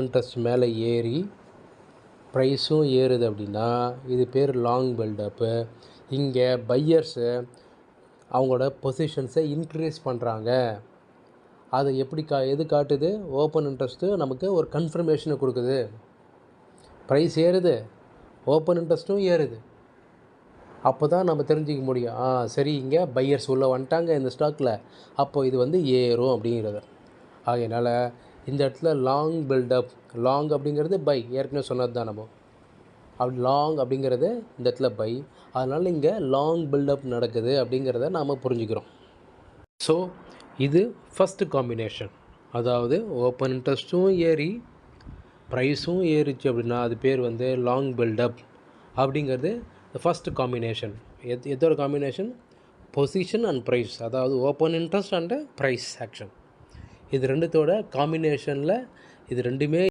Interest மேலே ஏறி ப்ரைஸும் ஏறுது அப்படின்னா இது பேர் லாங் பில்டப்பு. இங்கே பையர்ஸு அவங்களோட பொசிஷன்ஸை இன்க்ரீஸ் பண்ணுறாங்க. அது எப்படி எது காட்டுது? ஓப்பன் இன்ட்ரெஸ்ட்டு நமக்கு ஒரு கன்ஃபர்மேஷனை கொடுக்குது. ப்ரைஸ் ஏறுது, ஓப்பன் இன்ட்ரெஸ்ட்டும் ஏறுது. அப்போ தான் நம்ம தெரிஞ்சிக்க முடியும், சரி இங்கே பையர்ஸ் உள்ளே வந்துட்டாங்க இந்த ஸ்டாக்கில், அப்போது இது ஏறும் அப்படிங்கிறது. ஆகையினால இந்த இடத்துல லாங் பில்டப், லாங் அப்படிங்கிறது பை, ஏற்கனவே சொன்னது தான் நம்ம. அப்படி லாங் அப்படிங்கிறது இந்த இடத்துல பை, அதனால் இங்கே லாங் பில்டப் நடக்குது அப்படிங்கிறத நாம் புரிஞ்சுக்கிறோம். ஸோ இது ஃபஸ்ட்டு காம்பினேஷன். அதாவது ஓப்பன் இன்ட்ரெஸ்ட்டும் ஏறி ப்ரைஸும் ஏறிச்சு அப்படின்னா அது பேர் லாங் பில்டப் அப்படிங்கிறது ஃபஸ்ட்டு காம்பினேஷன். எதோட காம்பினேஷன்? பொசிஷன் அண்ட் ப்ரைஸ், அதாவது open interest and price action. இது ரெண்டுத்தோட காம்பினேஷனில் இது ரெண்டுமே